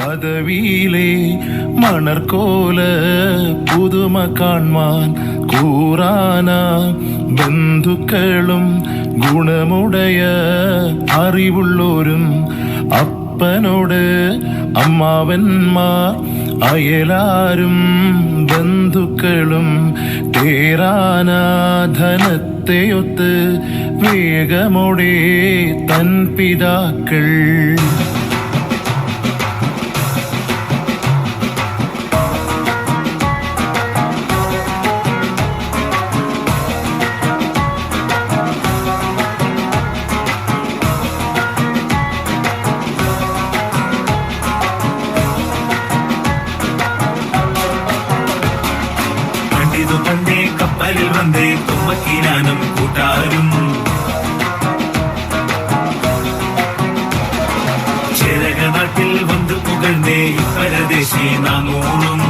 പദവിയിലെ മണർക്കോല പുതുമ കാൺമാൻ കൂറാന ബന്ധുക്കളും ഗുണമുടയ അറിവുള്ളോരും അപ്പനോട് അമ്മാവന്മാർ അയലാരും ബന്ധുക്കളും തേരാനാധനത്തെയൊത്ത് വേഗമോടെ തൻ പിതാക്കൾ പണ്ടേ കപ്പലിൽ വന്നേ തുമ്പക്കീനാനും കൂട്ടാരും ചേരക നാട്ടിൽ വന്ന് പുകഴ്ന്നേ പരദേശി നാമൂളും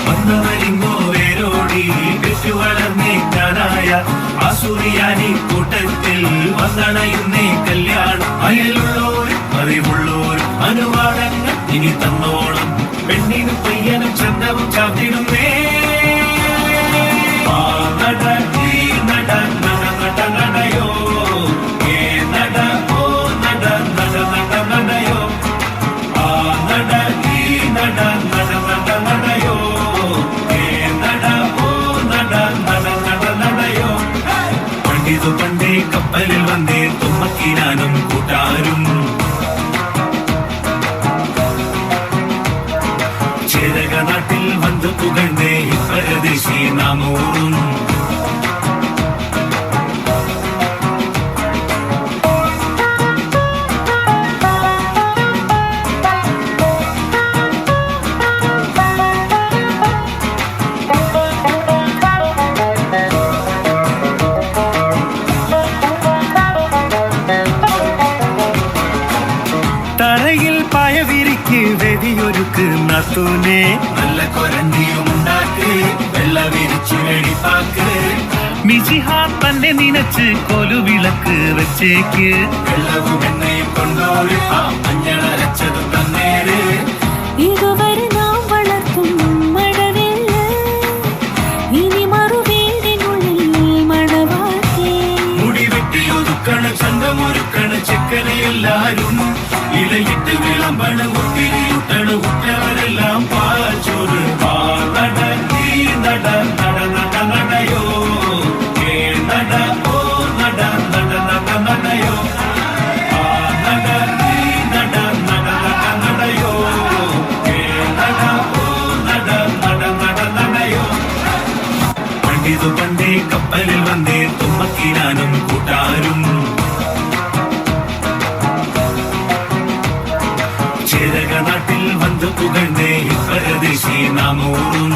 വന്നവരിങ്ങോ വേരോടി പെറ്റു വളർന്നേക്കാനായ ആസുറിയാനി കൂട്ടത്തിൽ വന്നണയുന്നേ കല്യാണം അയലുള്ളോരും അറിവുള്ളോരും അനുവാദങ്ങൾ ഇനി തന്നോളം പെണ്ണിനും പയ്യനും ചന്തവും ചാത്തിടുന്നേ നടയോ ഏ നട ഓ നട നട നട നടയോ ആ നട ഈ നട നട നട നടയോ ഏ നട ഓ നട നട നട നടയോ പണ്ടിതു പണ്ടേ കപ്പലിൽ വന്നേ തുമ്മക്കീനാനും കൂട്ടാരും ചേരക നാട്ടിൽ വന്ന് പുകഴ്ന്നേ പരദേശി നാമോറും തറയിൽ പായവിരിക്ക് വെതിയൊരുക്ക് നത്തൂനെ നല്ല കൊരണ്ടിയും ഉണ്ടാക്ക് വെള്ള വിരിച്ചു വെടിപ്പാക്ക് മിശിഹാ തന്നെ നിനച്ച് കൊലുവിളക്ക് വെച്ചേക്ക് വെള്ളവും എണ്ണയും കൊണ്ടോര് ആ മഞ്ഞളരച്ചതും തന്നേര് ഇതുവരെ നാം വളർത്തും മഴവില്ല് ഇനി മറുവീടിനുള്ളിൽ മണവാട്ടി മുടി വെട്ടിയൊതുക്കണ് ചന്തമൊരുക്കണ് ചെക്കനെല്ലാരും ഇലയിട്ട് വിളമ്പണ ഒത്തിരിയുട്ടണ് ഉറ്റവരെല്ലാം പാച്ചോറ് നട ഈ നട നട നട നടയോ ഏ നട ഓ നട നട നട നടയോ ആ നട ഈ നട നട നട നടയോ ഏ നട ഓ നട നട നട നടയോ പണ്ടിതു പണ്ടേ കപ്പലിൽ വന്നേ തുമ്മക്കീനാനും കൂട്ടാരും ചേരക നാട്ടിൽ വന്ന് പുകഴ്ന്നേ പരദേശി നാമോറും